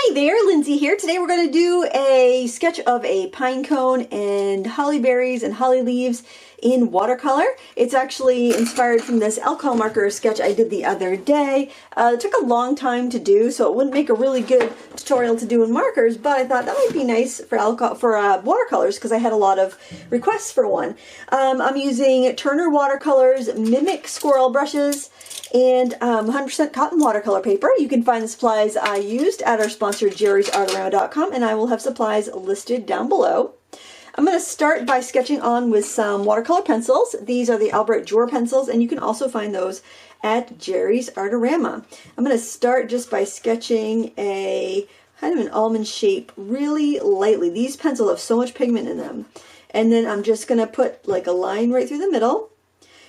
Hi there, Lindsay here. Today we're going to do a sketch of a pine cone and holly berries and holly leaves in watercolor. It's actually inspired from this alcohol marker sketch I did the other day. It took a long time to do, so it wouldn't make a really good tutorial to do in markers, but I thought that might be nice for watercolors because I had a lot of requests for one. I'm using Turner Watercolors Mimic Squirrel brushes and 100% cotton watercolor paper. You can find the supplies I used at our sponsor jerrysartaround.com, and I will have supplies listed down below. I'm going to start by sketching on with some watercolor pencils. These are the Albrecht Dürer pencils, and you can also find those at Jerry's Artarama. I'm going to start just by sketching a kind of an almond shape really lightly. These pencils have so much pigment in them. And then I'm just going to put like a line right through the middle.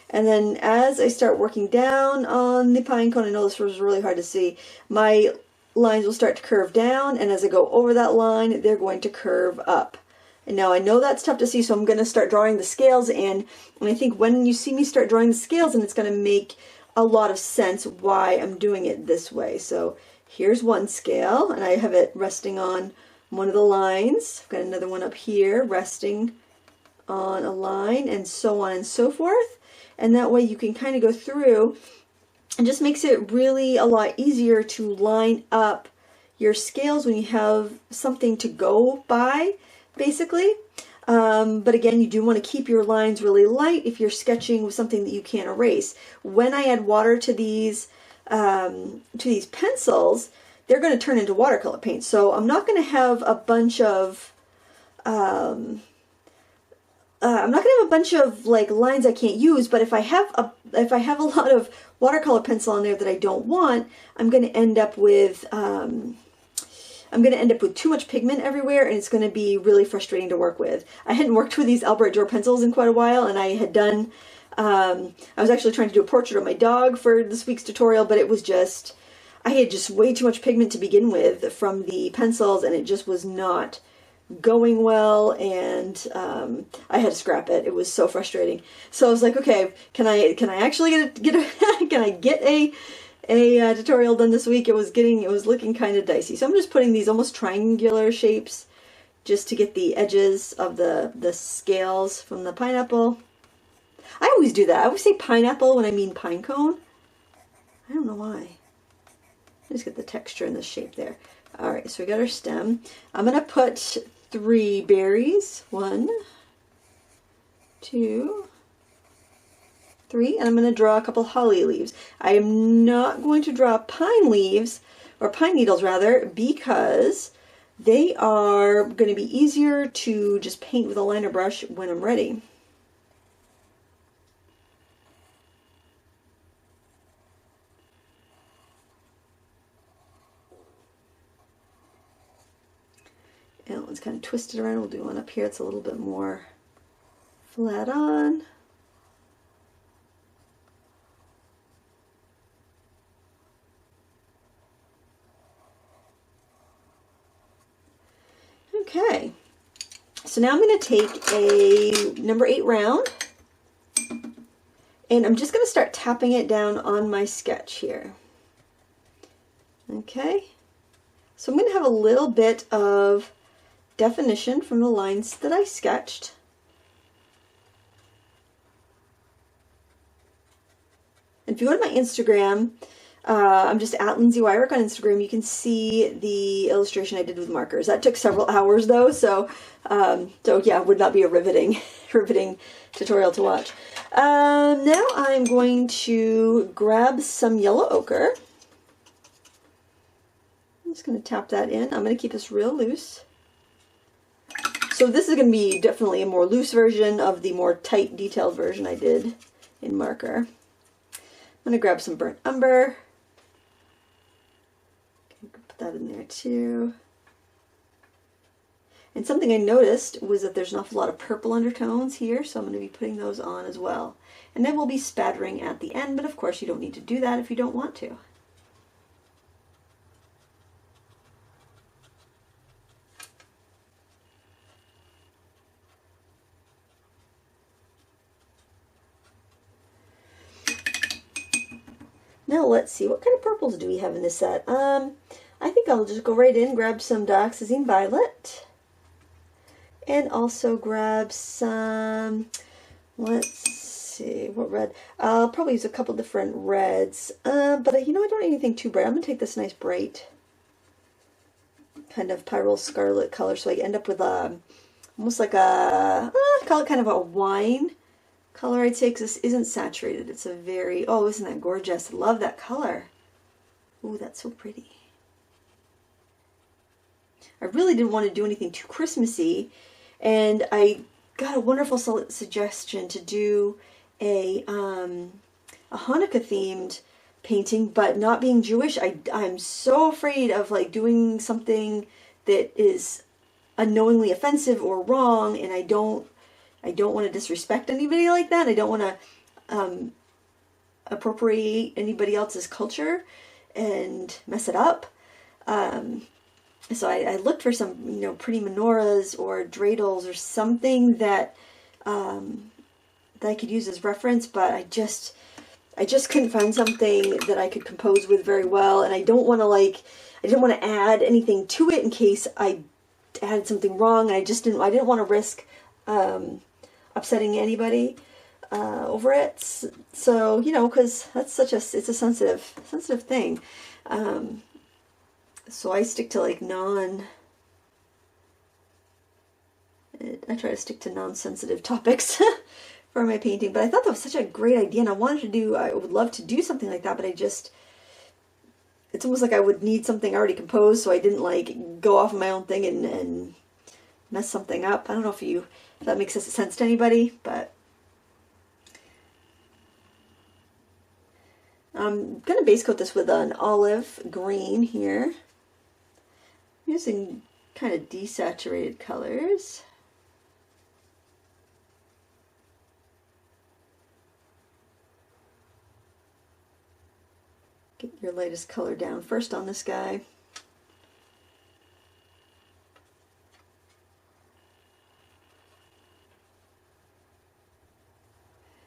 And then as I start working down on the pine cone, I know this was really hard to see, my lines will start to curve down, and as I go over that line, they're going to curve up. And now I know that's tough to see, so I'm going to start drawing the scales in, and I think when you see me start drawing the scales in, it's going to make a lot of sense why I'm doing it this way. So here's one scale, and I have it resting on one of the lines. I've got another one up here resting on a line, and so on and so forth. And that way you can kind of go through, and just makes it really a lot easier to line up your scales when you have something to go by, basically. But again, you do want to keep your lines really light if you're sketching with something that you can't erase. When I add water to these pencils, they're going to turn into watercolor paint. So I'm not going to have a bunch of like lines I can't use, but if I have a lot of watercolor pencil on there that I don't want, I'm going to end up with too much pigment everywhere, and it's going to be really frustrating to work with. I hadn't worked with these Albrecht Dürer pencils in quite a while, and I had done I was actually trying to do a portrait of my dog for this week's tutorial, but it was just, I had just way too much pigment to begin with from the pencils, and it just was not going well, and I had to scrap it. It was so frustrating. So I was like, okay, can I actually can I get a tutorial done this week? It was looking kind of dicey. So I'm just putting these almost triangular shapes just to get the edges of the scales from the pineapple. I always do that. I always say pineapple when I mean pine cone. I don't know why. Just get the texture and the shape there. All right, so we got our stem. I'm going to put 3 berries. 1, 2, 3, and I'm going to draw a couple holly leaves. I am not going to draw pine leaves, or pine needles rather, because they are going to be easier to just paint with a liner brush when I'm ready. And let's kind of twist it around. We'll do one up here. It's a little bit more flat on. Okay, so now I'm going to take a number 8 round, and I'm just going to start tapping it down on my sketch here. Okay, so I'm going to have a little bit of definition from the lines that I sketched. And if you go to my Instagram, I'm just at Lindsay Weirich on Instagram. You can see the illustration I did with markers. That took several hours though, so yeah, it would not be a riveting tutorial to watch. Now I'm going to grab some yellow ochre. I'm just going to tap that in. I'm going to keep this real loose. So this is going to be definitely a more loose version of the more tight, detailed version I did in marker. I'm going to grab some burnt umber. Put that in there too. And something I noticed was that there's an awful lot of purple undertones here, so I'm going to be putting those on as well. And then we'll be spattering at the end, but of course you don't need to do that if you don't want to. Now let's see, what kind of purples do we have in this set? I think think I'll just go right in, grab some dioxazine violet, and also grab some, let's see, what red? I'll probably use a couple different reds, but you know, I don't need anything too bright. I'm going to take this nice bright kind of pyrrole scarlet color, so I end up with almost like a, call it kind of a wine color, I'd say, because this isn't saturated. It's a very, oh, isn't that gorgeous? I love that color. Ooh, that's so pretty. I really didn't want to do anything too Christmassy, and I got a wonderful suggestion to do a Hanukkah themed painting, but not being Jewish, I'm so afraid of like doing something that is unknowingly offensive or wrong, and I don't want to disrespect anybody like that. I don't want to appropriate anybody else's culture and mess it up. So I looked for some, you know, pretty menorahs or dreidels or something that that I could use as reference, but I just couldn't find something that I could compose with very well, and I didn't want to add anything to it in case I added something wrong, and I didn't want to risk upsetting anybody over it. So, you know, because that's it's a sensitive thing. So I stick to like I try to stick to non-sensitive topics for my painting, but I thought that was such a great idea, and I would love to do something like that, but it's almost like I would need something already composed, so I didn't like go off on my own thing and mess something up. I don't know if that makes sense to anybody, but I'm going to base coat this with an olive green here, using kind of desaturated colors. Get your lightest color down first on this guy.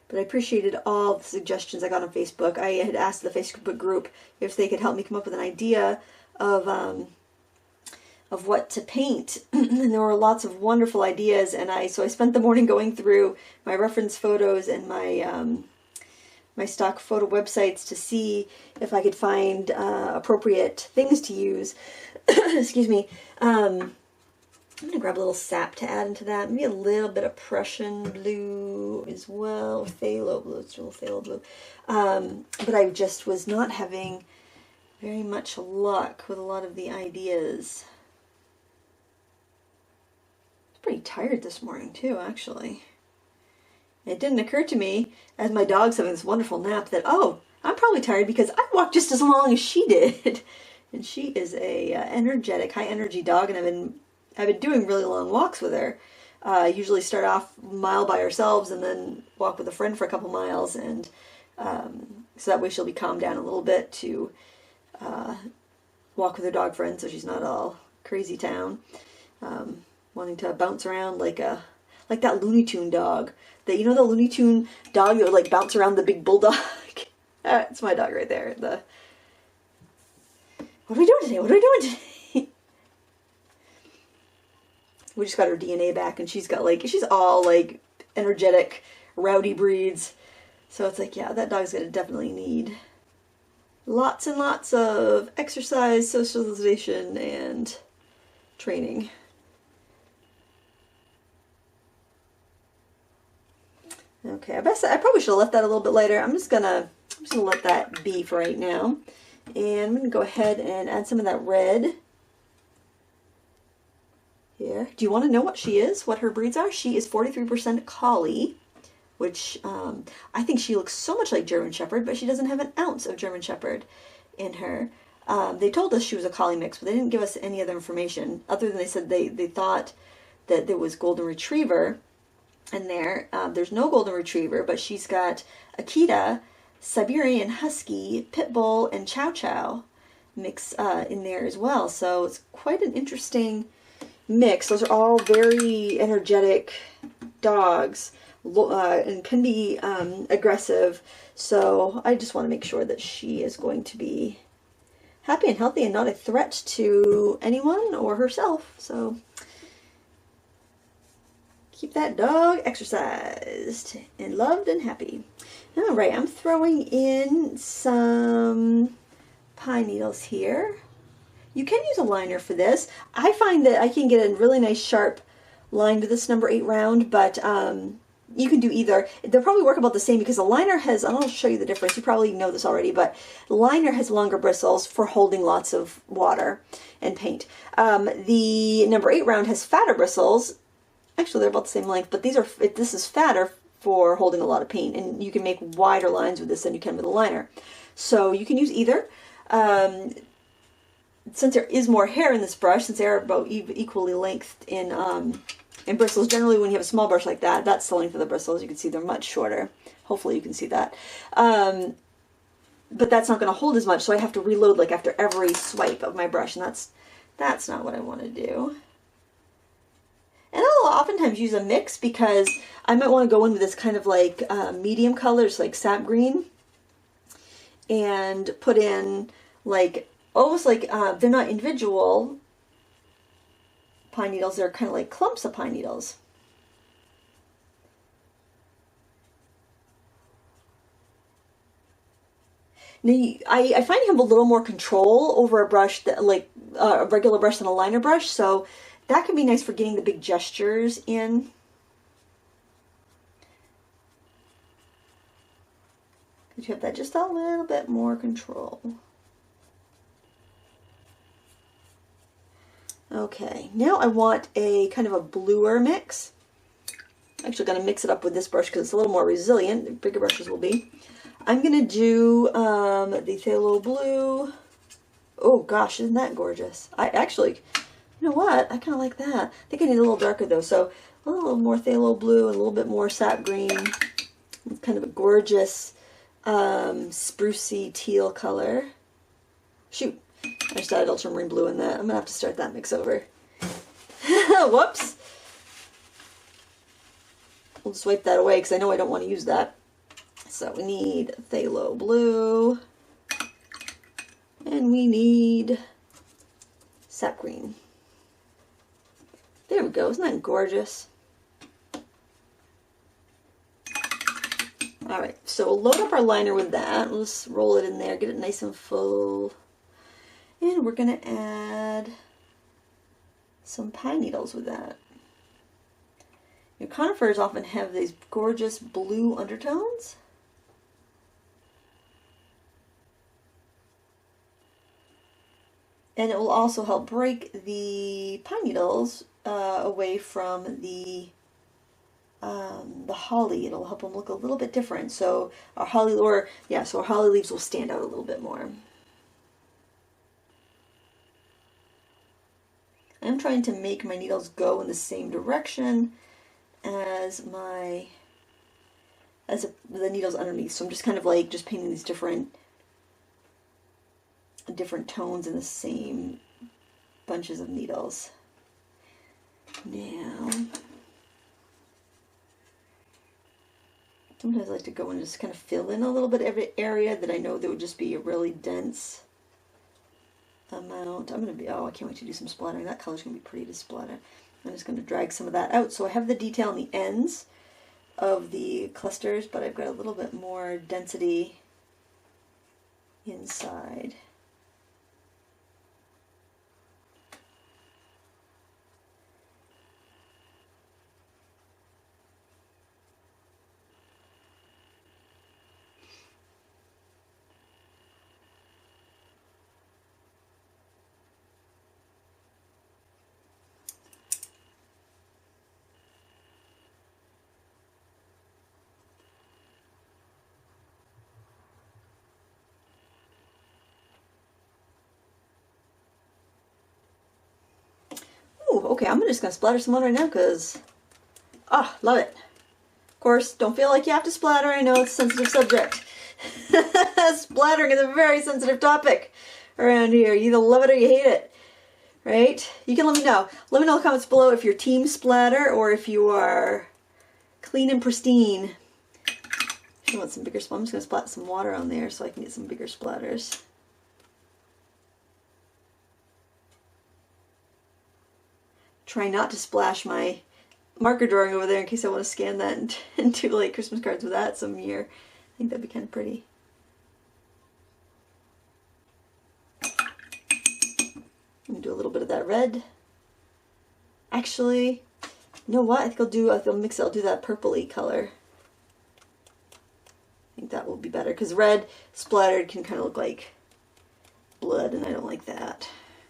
But I appreciated all the suggestions I got on Facebook. I had asked the Facebook group if they could help me come up with an idea of what to paint, and there were lots of wonderful ideas. And so I spent the morning going through my reference photos and my stock photo websites to see if I could find appropriate things to use. Excuse me. I'm going to grab a little sap to add into that. Maybe a little bit of Prussian blue as well. Phthalo blue. It's a little phthalo blue. But I just was not having very much luck with a lot of the ideas. I was pretty tired this morning too, actually. It didn't occur to me, as my dog's having this wonderful nap, that, oh, I'm probably tired because I walked just as long as she did. And she is a energetic, high-energy dog, and I've been doing really long walks with her. Usually start off a mile by ourselves and then walk with a friend for a couple miles, and so that way she'll be calmed down a little bit to walk with her dog friend, so she's not all crazy town, wanting to bounce around like that Looney Tune dog. You know the Looney Tune dog that would like bounce around the big bulldog? That's my dog right there. What are we doing today? What are we doing today? We just got her DNA back, and she's all like energetic, rowdy breeds. So it's like, yeah, that dog's gonna definitely need lots and lots of exercise, socialization, and training. Okay, I probably should have left that a little bit later. I'm just gonna let that be for right now. And I'm gonna go ahead and add some of that red here. Do you want to know what she is? What her breeds are? She is 43% Collie, which I think she looks so much like German Shepherd, but she doesn't have an ounce of German Shepherd in her. They told us she was a Collie mix, but they didn't give us any other information other than they said they thought that there was Golden Retriever in there. There's no Golden Retriever, but she's got Akita, Siberian Husky, Pit Bull, and Chow Chow mix in there as well. So it's quite an interesting mix. Those are all very energetic dogs and can be aggressive. So I just want to make sure that she is going to be happy and healthy and not a threat to anyone or herself. So keep that dog exercised and loved and happy. All right, I'm throwing in some pine needles here. You can use a liner for this. I find that I can get a really nice sharp line to this number 8 round, but you can do either. They'll probably work about the same because the liner has, I'll show you the difference. You probably know this already, but the liner has longer bristles for holding lots of water and paint. The number 8 round has fatter bristles. Actually, they're about the same length, but this is fatter for holding a lot of paint, and you can make wider lines with this than you can with a liner. So you can use either. Since there is more hair in this brush, since they're about equally lengthed in bristles, generally when you have a small brush like that, that's the length of the bristles. You can see they're much shorter. Hopefully you can see that. But that's not going to hold as much, so I have to reload like after every swipe of my brush, and that's not what I want to do. And I'll oftentimes use a mix because I might want to go in with this kind of like medium colors, like sap green, and put in like almost like they're not individual pine needles, they're kind of like clumps of pine needles. Now, I find you have a little more control over a brush, that like a regular brush than a liner brush, so that can be nice for getting the big gestures in. You have that just a little bit more control. Okay, now I want a kind of a bluer mix. I'm actually going to mix it up with this brush because it's a little more resilient. The bigger brushes will be. I'm going to do the phthalo blue. Oh gosh, isn't that gorgeous? I actually, you know what? I kind of like that. I think I need a little darker though, so a little more phthalo blue and a little bit more sap green. It's kind of a gorgeous sprucey teal color. Shoot. I just added ultramarine blue in that. I'm going to have to start that mix over. Whoops. We'll just wipe that away because I know I don't want to use that. So we need phthalo blue. And we need sap green. There we go. Isn't that gorgeous? Alright, so we'll load up our liner with that. We'll just roll it in there, get it nice and full. And we're going to add some pine needles with that. Your conifers often have these gorgeous blue undertones. And it will also help break the pine needles away from the holly. It'll help them look a little bit different. So our holly, so our holly leaves will stand out a little bit more. I'm trying to make my needles go in the same direction as the needles underneath. So I'm just kind of like just painting these different tones in the same bunches of needles. Now, sometimes I like to go and just kind of fill in a little bit of every area that I know there would just be a really dense amount. I'm going to be, oh, I can't wait to do some splattering. That color's going to be pretty to splatter. I'm just going to drag some of that out. So I have the detail on the ends of the clusters, but I've got a little bit more density inside. Okay, I'm just going to splatter some on right now because, love it. Of course, don't feel like you have to splatter. I know it's a sensitive subject. Splattering is a very sensitive topic around here. You either love it or you hate it, right? You can let me know. Let me know in the comments below if you're team splatter or if you are clean and pristine. If you want some bigger splatters, I'm just going to splat some water on there so I can get some bigger splatters. trying not to splash my marker drawing over there in case I want to scan that and do like Christmas cards with that some year. I think that'd be kind of pretty. I'm gonna do a little bit of that red. Actually, you know what? I think I'll mix it. I'll do that purpley color. I think that will be better because red splattered can kind of look like blood, and I don't like that.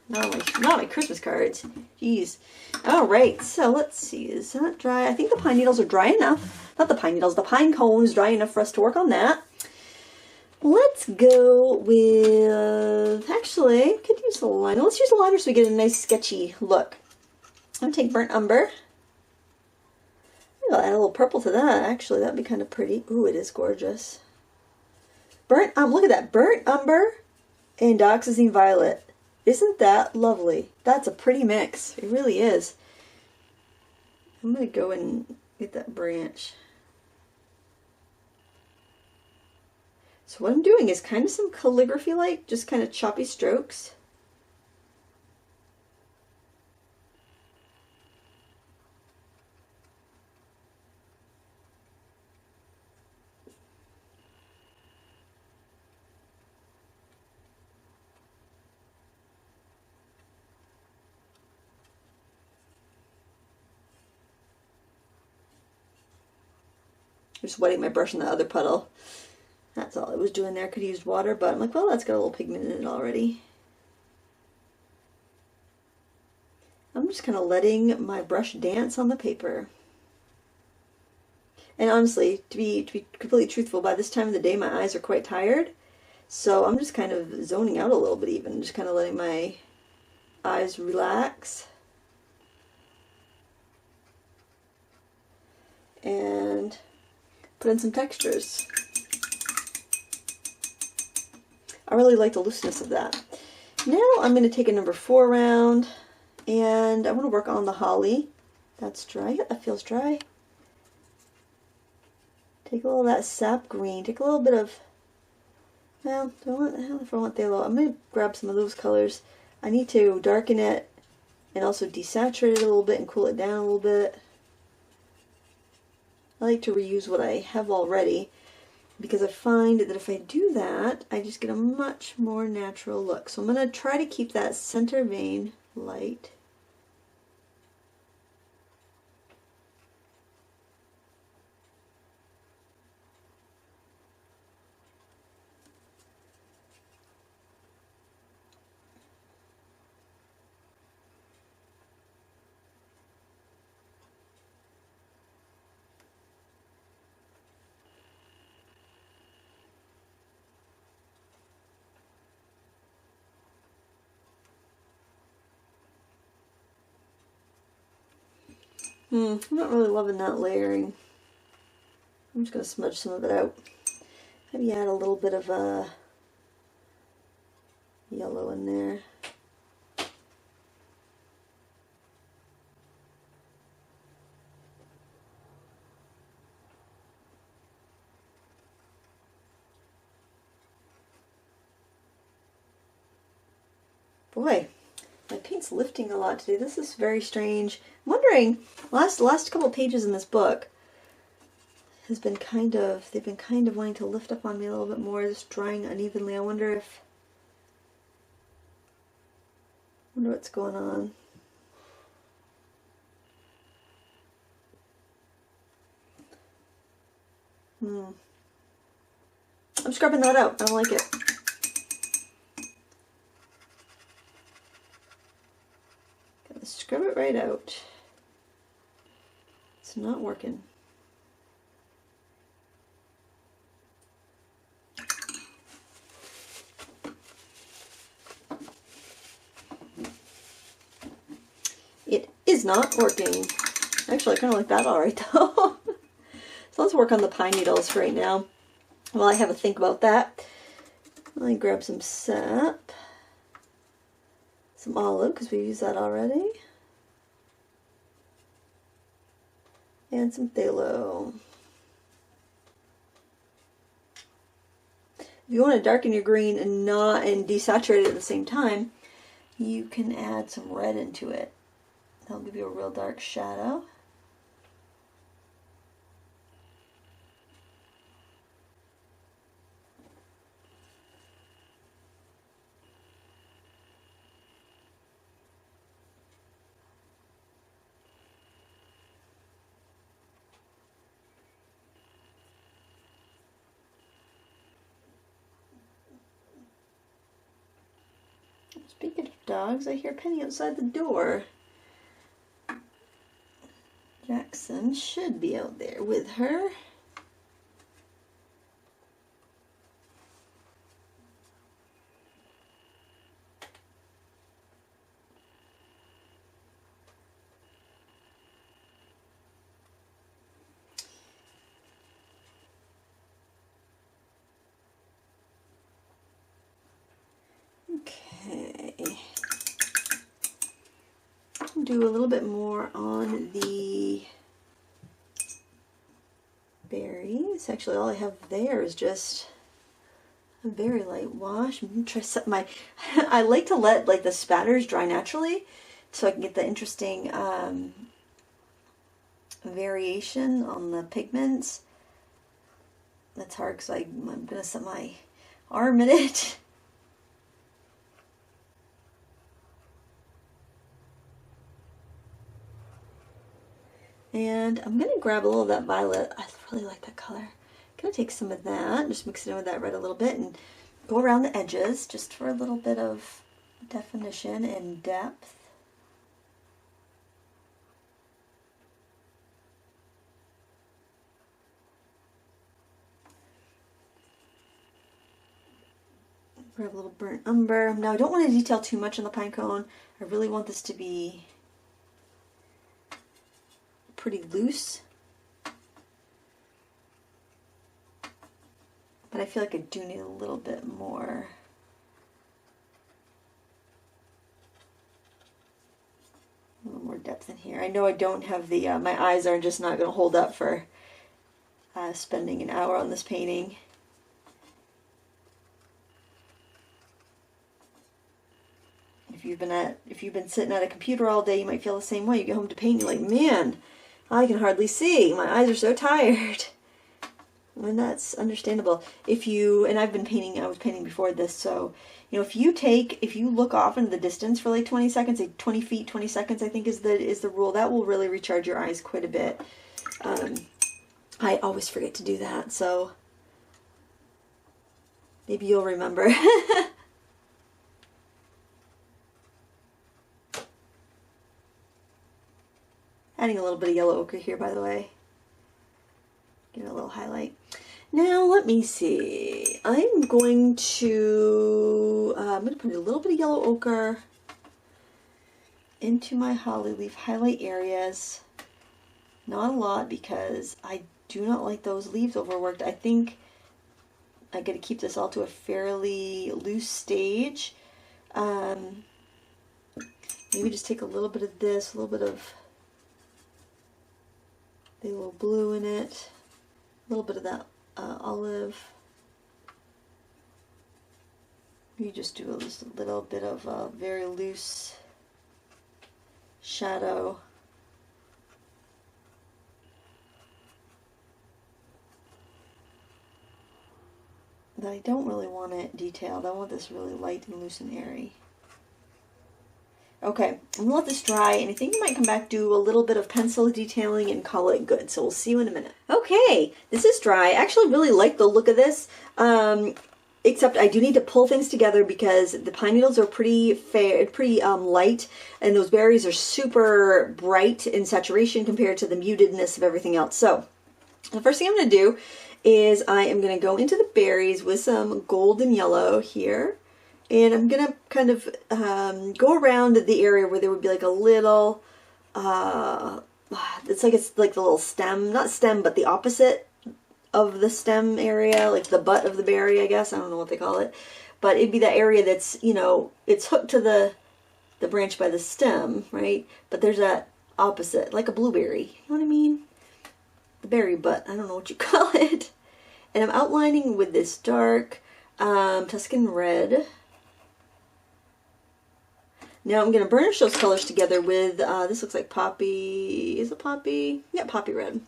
Not my Christmas cards. Jeez. All right, so let's see. Is that dry? I think the pine needles are dry enough. Not the pine needles. The pine cone is dry enough for us to work on that. Let's go with, actually, could use the liner. Let's use the liner so we get a nice sketchy look. I'm going to take burnt umber. I'll add a little purple to that, actually. That'd be kind of pretty. Ooh, it is gorgeous. Look at that. Burnt umber and dioxazine violet. Isn't that lovely? That's a pretty mix. It really is. I'm going to go and get that branch. So what I'm doing is kind of some calligraphy-like, just kind of choppy strokes. Just wetting my brush on the other puddle. That's all I was doing there. Could have used water, but I'm like, well, that's got a little pigment in it already. I'm just kind of letting my brush dance on the paper. And honestly, to be completely truthful, by this time of the day, my eyes are quite tired. So I'm just kind of zoning out a little bit even, just kind of letting my eyes relax. And put in some textures. I really like the looseness of that. Now I'm going to take a number 4 round, and I want to work on the holly. That's dry. Yeah, that feels dry. Take a little of that sap green. Take a little bit of, well, I don't know if I want phthalo. I'm going to grab some of those colors. I need to darken it and also desaturate it a little bit and cool it down a little bit. I like to reuse what I have already, because I find that if I do that, I just get a much more natural look. So I'm going to try to keep that center vein light. I'm not really loving that layering. I'm just going to smudge some of it out. Maybe add a little bit of yellow in there. Boy, my paint's lifting a lot today. This is very strange. I'm wondering, last couple pages in this book has been they've been kind of wanting to lift up on me a little bit more, just drying unevenly. I wonder what's going on. I'm scrubbing that out. I don't like it. Gotta scrub it right out. It's not working. It is not working. Actually, I kind of like that all right, though. So let's work on the pine needles right now. While I have a think about that, let me grab some sap, some olive, because we used that already, and some phthalo. If you want to darken your green and desaturate it at the same time, you can add some red into it. That'll give you a real dark shadow. Speaking of dogs, I hear Penny outside the door. Jackson should be out there with her. Okay. I'll do a little bit more on the berries. Actually, all I have there is just a very light wash. I'm gonna try set my. I like to let like the spatters dry naturally, so I can get the interesting variation on the pigments. That's hard because I'm gonna set my arm in it. And I'm going to grab a little of that violet. I really like that color. I'm going to take some of that, just mix it in with that red a little bit, and go around the edges just for a little bit of definition and depth. Grab a little burnt umber. Now I don't want to detail too much on the pine cone. I really want this to be pretty loose, but I feel like I do need a little bit more. A little more depth in here. I know I don't have the, my eyes are just not going to hold up for spending an hour on this painting. If you've been sitting at a computer all day, you might feel the same way. You get home to paint, you're like, man, I can hardly see. My eyes are so tired. And that's understandable. And I've been painting, I was painting before this, so, you know, if you look off into the distance for like 20 seconds, like 20 feet, 20 seconds, I think is the rule, that will really recharge your eyes quite a bit. I always forget to do that, so maybe you'll remember. Adding a little bit of yellow ochre here, by the way. Give it a little highlight. Now, let me see. I'm going to put a little bit of yellow ochre into my holly leaf highlight areas. Not a lot, because I do not like those leaves overworked. I think I got to keep this all to a fairly loose stage. Maybe just take a little bit of this, a little bit of a little blue in it, a little bit of that olive. You just do just a little bit of a very loose shadow. But I don't really want it detailed. I want this really light and loose and airy. Okay, I'm gonna let this dry, and I think I might come back, do a little bit of pencil detailing, and call it good. So we'll see you in a minute. Okay, this is dry. I actually really like the look of this, except I do need to pull things together because the pine needles are pretty light, and those berries are super bright in saturation compared to the mutedness of everything else. So the first thing I'm gonna do is I am gonna go into the berries with some golden yellow here. And I'm going to kind of go around the area where there would be like a little, it's like the little stem, not stem, but the opposite of the stem area, like the butt of the berry, I guess. I don't know what they call it. But it'd be that area that's, you know, it's hooked to the branch by the stem, right? But there's that opposite, like a blueberry. You know what I mean? The berry butt. I don't know what you call it. And I'm outlining with this dark Tuscan red. Now I'm going to burnish those colors together with, this looks like poppy, is it poppy? Yeah, poppy red.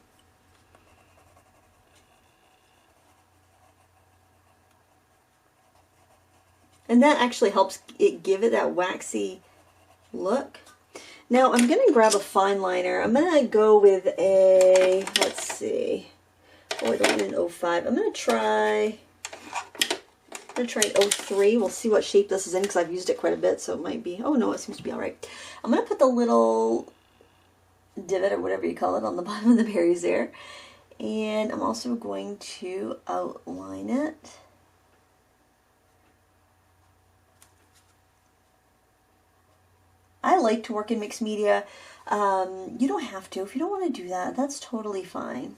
And that actually helps it give it that waxy look. Now I'm going to grab a fine liner. I'm going to go with a, let's see, oh, I don't want an 05. I'm going to try an 03. We'll see what shape this is in because I've used it quite a bit, so it might be, oh no, it seems to be all right. I'm going to put the little divot or whatever you call it on the bottom of the berries there. And I'm also going to outline it. I like to work in mixed media. You don't have to. If you don't want to do that, that's totally fine.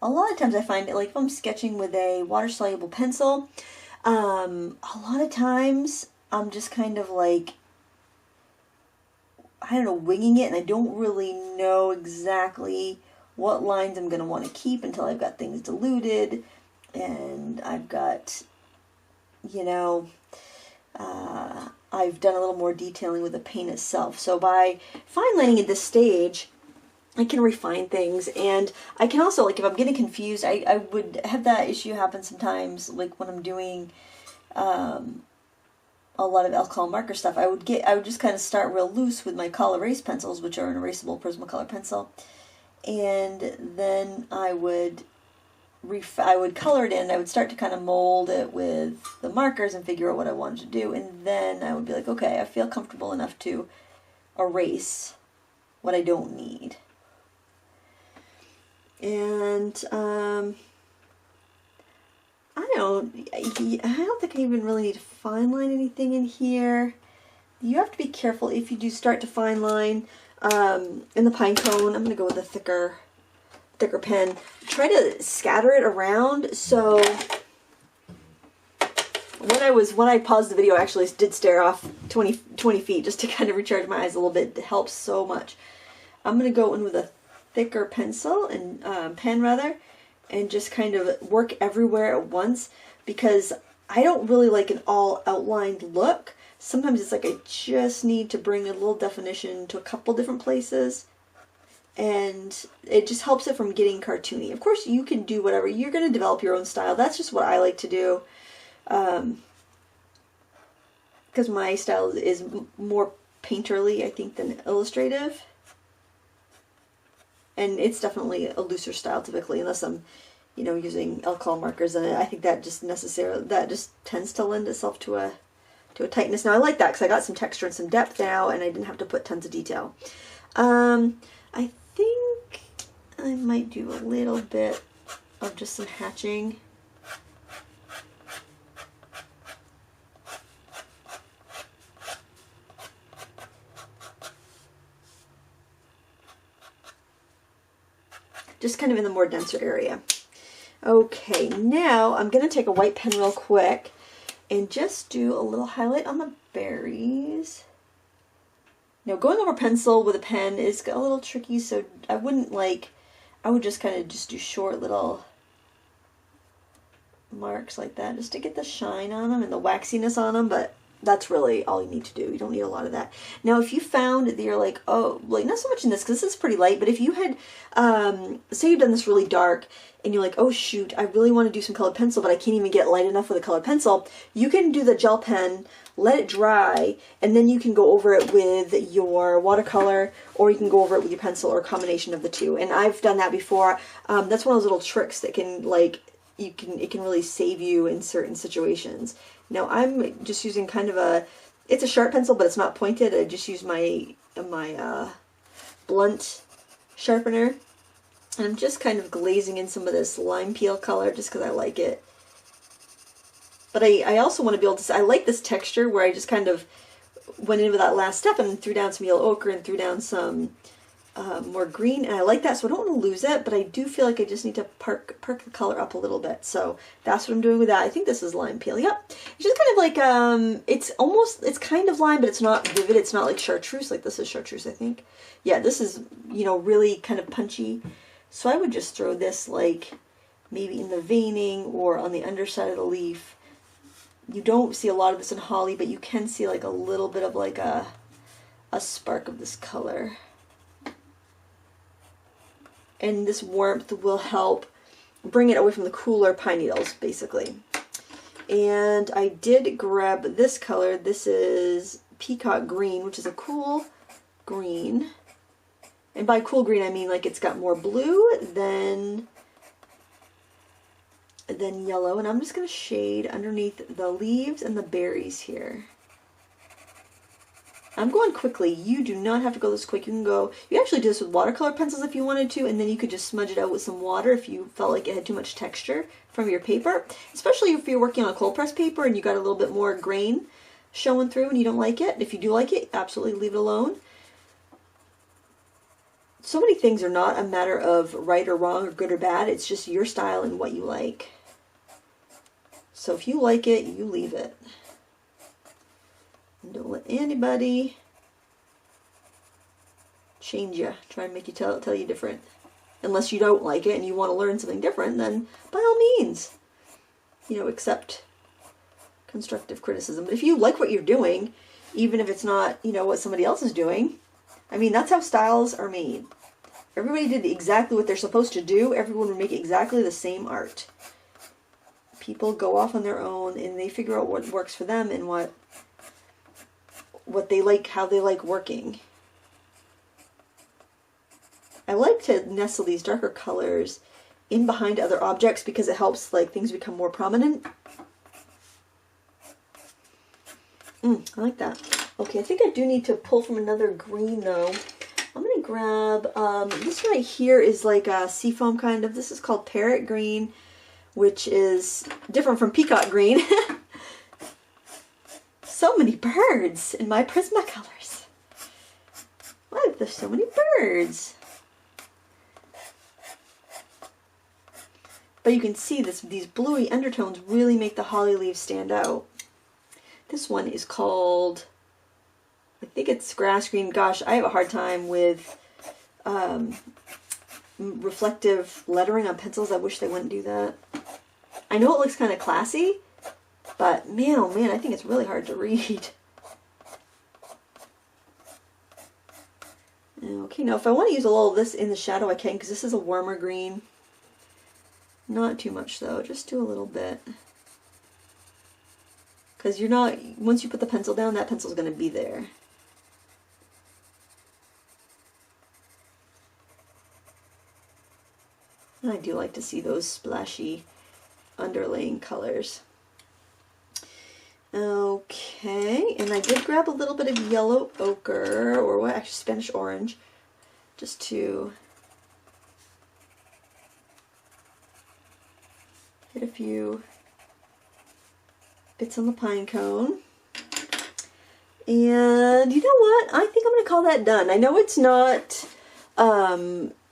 A lot of times I find it, like if I'm sketching with a water-soluble pencil, a lot of times I'm just kind of like, I don't know, winging it, and I don't really know exactly what lines I'm going to want to keep until I've got things diluted, and I've got, you know, I've done a little more detailing with the paint itself. So by fine lining at this stage, I can refine things, and I can also, like if I'm getting confused, I would have that issue happen sometimes, like when I'm doing a lot of alcohol marker stuff. I would just kind of start real loose with my color erase pencils, which are an erasable Prismacolor pencil, and then I would color it in. I would start to kind of mold it with the markers and figure out what I wanted to do, and then I would be like, okay, I feel comfortable enough to erase what I don't need. And I don't think I even really need to fine line anything in here. You have to be careful if you do start to fine line in the Pinecone. I'm going to go with a thicker pen. Try to scatter it around. So when I paused the video, I actually did stare off 20 feet just to kind of recharge my eyes a little bit. It helps so much. I'm going to go in with a thicker pencil and pen rather, and just kind of work everywhere at once, because I don't really like an all outlined look. Sometimes it's like I just need to bring a little definition to a couple different places, and it just helps it from getting cartoony. Of course, you can do whatever. You're going to develop your own style. That's just what I like to do, because my style is more painterly, I think, than illustrative. And it's definitely a looser style typically, unless I'm, you know, using alcohol markers in it. I think that just tends to lend itself to a tightness. Now I like that because I got some texture and some depth now, and I didn't have to put tons of detail. I think I might do a little bit of just some hatching. Just kind of in the more denser area. Okay, now I'm going to take a white pen real quick and just do a little highlight on the berries. Now going over pencil with a pen is a little tricky, so I would just kind of just do short little marks like that just to get the shine on them and the waxiness on them, but that's really all you need to do. You don't need a lot of that. Now, if you found that you're like, oh, like not so much in this because this is pretty light, but if you had, say you've done this really dark and you're like, oh shoot, I really want to do some colored pencil, but I can't even get light enough with a colored pencil, you can do the gel pen, let it dry, and then you can go over it with your watercolor, or you can go over it with your pencil, or a combination of the two. And I've done that before. That's one of those little tricks that can it can really save you in certain situations. Now I'm just using kind of it's a sharp pencil, but it's not pointed. I just use my blunt sharpener, and I'm just kind of glazing in some of this lime peel color just because I like it. But I also want to be able to, I like this texture where I just kind of went in with that last step and threw down some yellow ochre and threw down some more green, and I like that, so I don't want to lose it, but I do feel like I just need to perk the color up a little bit. So that's what I'm doing with that. I think this is lime peel. Yep. It's just kind of like, it's kind of lime, but it's not vivid. It's not like chartreuse. Like this is chartreuse, I think. Yeah, this is, you know, really kind of punchy. So I would just throw this like maybe in the veining or on the underside of the leaf, You don't see a lot of this in holly, but you can see like a little bit of like a spark of this color. And this warmth will help bring it away from the cooler pine needles, basically. And I did grab this color. This is Peacock Green, which is a cool green. And by cool green, I mean like it's got more blue than yellow. And I'm just going to shade underneath the leaves and the berries here. I'm going quickly. You do not have to go this quick. You can go, you actually do this with watercolor pencils if you wanted to, and then you could just smudge it out with some water if you felt like it had too much texture from your paper. Especially if you're working on a cold press paper and you got a little bit more grain showing through and you don't like it. If you do like it, absolutely leave it alone. So many things are not a matter of right or wrong or good or bad. It's just your style and what you like. So if you like it, you leave it. And don't let anybody change you, try and make you tell you different. Unless you don't like it and you want to learn something different, then by all means, you know, accept constructive criticism. But if you like what you're doing, even if it's not, you know, what somebody else is doing, I mean, that's how styles are made. If everybody did exactly what they're supposed to do, everyone would make exactly the same art. People go off on their own and they figure out what works for them and what they like, how they like working. I like to nestle these darker colors in behind other objects because it helps like things become more prominent. I like that. Okay, I think I do need to pull from another green though. I'm going to grab, this right here is like a seafoam kind of. This is called Parrot Green, which is different from Peacock Green. So many birds in my Prismacolors. Why there's so many birds? But you can see these bluey undertones really make the holly leaves stand out. This one is called, I think it's grass green. Gosh, I have a hard time with reflective lettering on pencils. I wish they wouldn't do that. I know it looks kind of classy, but man, oh man, I think it's really hard to read. Okay, now if I want to use a little of this in the shadow, I can, because this is a warmer green. Not too much though, just do a little bit. Because you're not, once you put the pencil down, that pencil's going to be there. I do like to see those splashy underlaying colors. Okay, and I did grab a little bit of yellow ochre, or what, actually Spanish orange, just to hit a few bits on the pine cone. And you know what? I think I'm going to call that done. I know it's not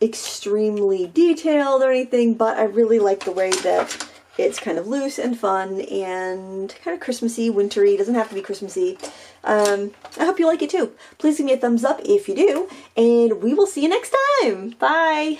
extremely detailed or anything, but I really like the way that it's kind of loose and fun and kind of Christmassy, wintry. It doesn't have to be Christmassy. I hope you like it too. Please give me a thumbs up if you do, and we will see you next time. Bye!